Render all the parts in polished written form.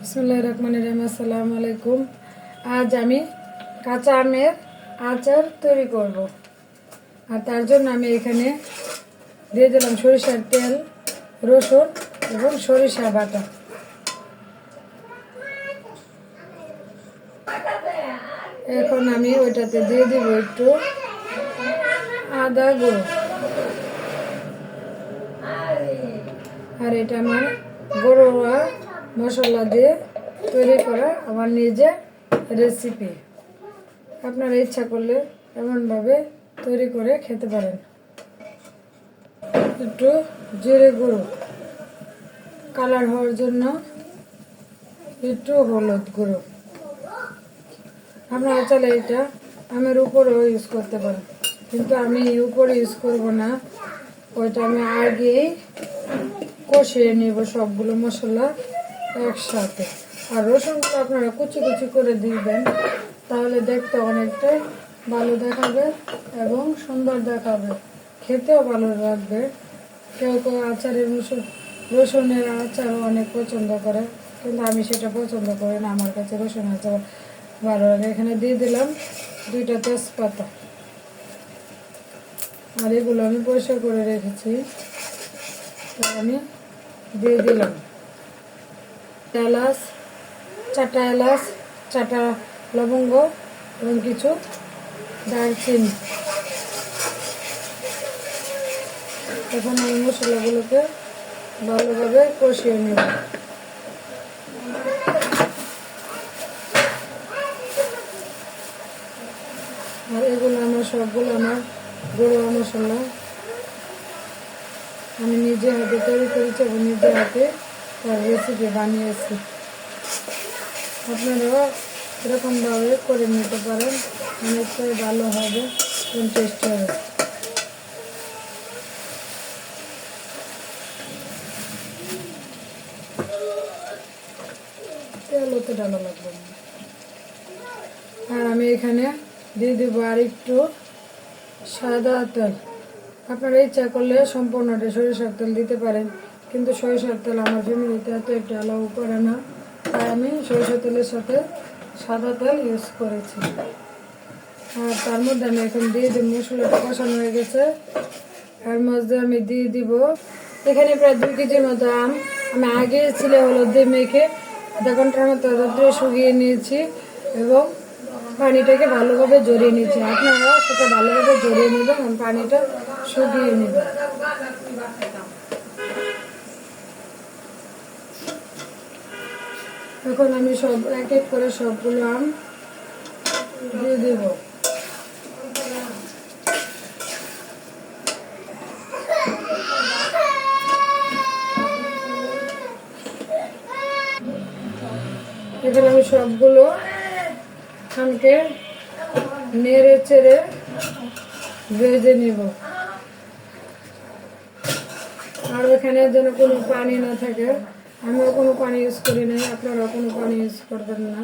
বিসমিল্লাহির রহমানির রহিম। আসসালামু আলাইকুম। আজ আমি কাঁচা আমের আচার তৈরি করব। আর তার জন্য আমি এখানে দিয়ে দিলাম সরিষার তেল, রসুন এবং সরিষা বাটা। এখন আমি ওইটাতে দিয়ে দিব একটু আদা গুঁড়ো। আর এটা আমার ঘরোয়া মশলা দিয়ে তৈরি করা আমার নিজের রেসিপি। আপনারা ইচ্ছা করলে এমনভাবে তৈরি করে খেতে পারেন। একটু জিরে গুঁড়ো কালার হওয়ার জন্য, একটু হলুদ গুঁড়ো। আপনারা চাইলে এটা আমের উপরেও ইউজ করতে পারেন, কিন্তু আমি উপরে ইউজ করব না। ওইটা আমি আগেই কষিয়ে নেব সবগুলো মশলা একসাথে। আর রসুনগুলো আপনারা কুচি কুচি করে দিবেন, তাহলে দেখতে অনেকটাই ভালো দেখাবে এবং সুন্দর দেখাবে, খেতেও ভালো লাগবে। কেউ কেউ আচারের রসুনের আচারও অনেক পছন্দ করে, কিন্তু আমি সেটা পছন্দ করি না। আমার কাছে রসুন আচার ভালো লাগে। এখানে দিয়ে দিলাম 2টা তেজপাতা। আর এগুলো আমি পরিষ্কার করে রেখেছি, আমি দিয়ে দিলাম এলাচ, 4টা এলাচ, 4টা লবঙ্গ এবং কিছু দারচিনি। এখন আমি মশলাগুলোকে ভালোভাবে কষিয়ে নেব। আর এগুলো সবগুলো আমার ঘরোয়া মশলা, আমি নিজে হাতে তৈরি করেছি এবং নিজে হাতে তার রেসিপি বানিয়েছি। আপনারাও এরকমভাবে করে নিতে পারেন, অনেকটাই ভালো হবে এবং টেস্টি হবে। তেল ওতে ডালা লাগবে না। আর আমি এখানে দিয়ে দেবো আর একটু সাদা তেল। আপনারা ইচ্ছা করলে সম্পূর্ণটা সরিষার তেল দিতে পারেন, কিন্তু সরিষার তেল আমার ফ্যামিলিতে এত একটা অ্যালাউ করে না, তাই আমি সরিষার তেলের সাথে সাদা তেল ইউজ করেছি। আর তার মধ্যে আমি এখন দিয়ে দিব, মশলাটা কষানো হয়ে গেছে, এর মধ্যে আমি দিয়ে দিব এখানে প্রায় 2 কেজির মতো আম। আমি আগে ছিলে হলুদ দিয়ে মেখে আধা ঘন্টার মতো রোদ্রে শুকিয়ে নিয়েছি এবং পানিটাকে ভালোভাবে জড়িয়ে নিয়েছি। আপনারাও সেটা ভালোভাবে জড়িয়ে নেবেন এবং পানিটা শুকিয়ে নেবেন। এখন আমি সব এক এক করে সবগুলো আম দিয়ে দেব। এখানে আমি সবগুলো আমকে নেড়ে চেড়ে ভেজে নিব। আর এখানে যেন কোনো পানি না থাকে, আমিও কোনো পানি ইউজ করি নাই, আপনারাও কোনো পানি ইউজ করবেন না।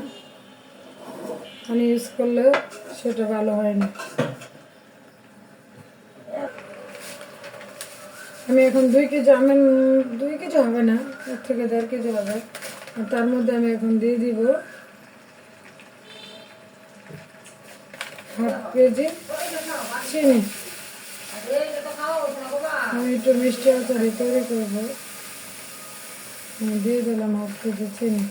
পানি ইউজ করলে সেটা ভালো হয় না। আমি এখন 2 কেজি আমের 2 কেজি হবে না, 1 থেকে 1.5 কেজি হবে। আর তার মধ্যে আমি এখন দিয়ে দিব 1/2 কেজি চিনি। আমি একটু মিষ্টি আচার তৈরি করবো, আমি দিয়ে দিলাম 1/2 কেজি চিনি।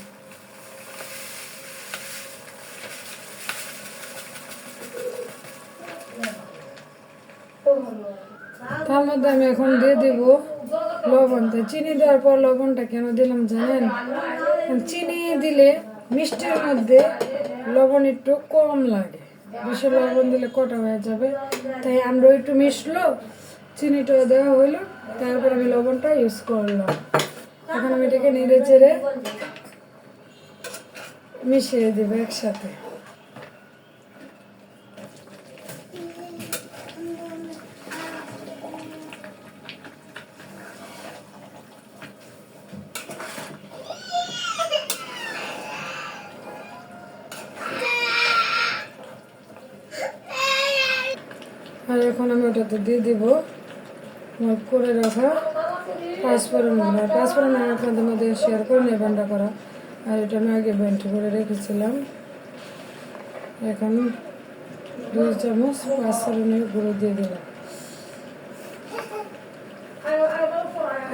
তার মধ্যে আমি এখন দিয়ে দিব লবণ। চিনি দেওয়ার পর লবণটা কেন দিলাম জানেন? চিনি দিলে মিষ্টির মধ্যে লবণ একটু কম লাগে, বেশি লবণ দিলে কটা হয়ে যাবে। তাই আমরা একটু মিশলো, চিনিটাও দেওয়া হইলো, তারপর আমি লবণটা ইউজ করলাম। এখন আমি এটাকে নেড়ে চেড়ে মিশিয়ে দেবো একসাথে। আর এখন আমি ওটাতে দিয়ে দিব করে রাখা পাঁচফোড়নগুলো। পাঁচফোড়ন আপনাদের মধ্যে শেয়ার করে নেবেন করা। আর এটা আমি আগে ব্লেন্ড করে রেখেছিলাম। এখন 2 চামচ পাঁচফোড়নের গুঁড়ো দিয়ে দিলাম।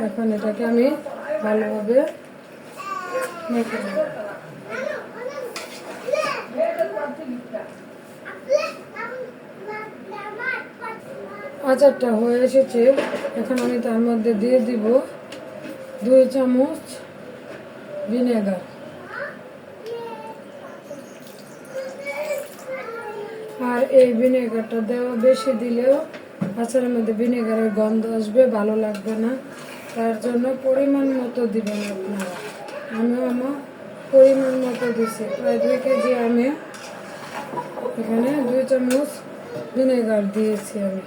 এখন এটাকে আমি ভালোভাবে মেখে নেব। আচারটা হয়ে এসেছে। এখন আমি তার মধ্যে দিয়ে দিব 2 চামচ ভিনেগার। আর এই ভিনেগারটা দেওয়া বেশি দিলেও আচারের মধ্যে ভিনেগারের গন্ধ আসবে, ভালো লাগবে না। তার জন্য পরিমাণ মতো দিবেন আপনারা। আমি আমার পরিমাণ মতো দিছি, প্রায় 2 কেজি আমি এখানে 2 চামচ ভিনেগার দিয়েছি আমি।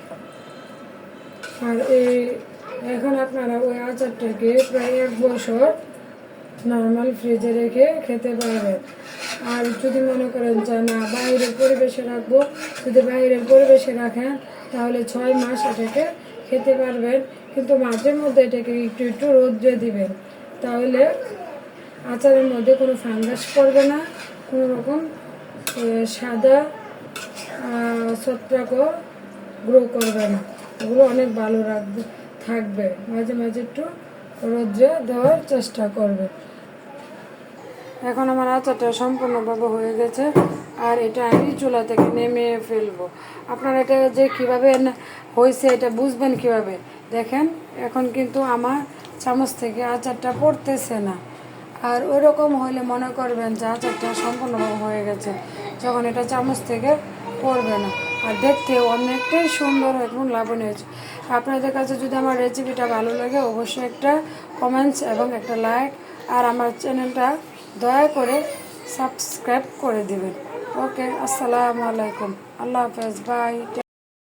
আর এখন আপনারা ওই আচারটাকে প্রায় 1 বছর নর্মাল ফ্রিজে রেখে খেতে পারবেন। আর যদি মনে করেন যে না বাইরের পরিবেশে রাখবো, যদি বাইরের পরিবেশে রাখেন তাহলে 6 মাস এটাকে খেতে পারবেন। কিন্তু মাঝে মধ্যে এটাকে একটু একটু রোদ্রে দিবেন, তাহলে আচারের মধ্যে কোনো ফাঙ্গাস পড়বে না, কোনো রকম সাদা ছত্রাকও গ্রো করবে না। ওগুলো অনেক ভালো থাকবে। মাঝে মাঝে একটু রোদ্রে দেওয়ার চেষ্টা করবে। এখন আমার আচারটা সম্পূর্ণভাবে হয়ে গেছে। আর এটা আমি চুলা থেকে নেমে ফেলবো। আপনারা এটা যে কীভাবে হয়েছে এটা বুঝবেন কিভাবে, দেখেন এখন কিন্তু আমার চামচ থেকে আচারটা পড়তেছে না। আর ওই রকম হলে মনে করবেন যে আচারটা সম্পূর্ণভাবে হয়ে গেছে, যখন এটা চামচ থেকে পড়বে না। আর দেখতে অনেকটাই সুন্দর এবং লাবণীয় হয়েছে। আপনাদের কাছে যদি আমার রেসিপিটা ভালো লাগে অবশ্যই একটা কমেন্টস এবং একটা লাইক, আর আমার চ্যানেলটা দয়া করে সাবস্ক্রাইব করে দিবেন। ওকে, আসসালামু আলাইকুম, আল্লাহ হাফেজ, বাই।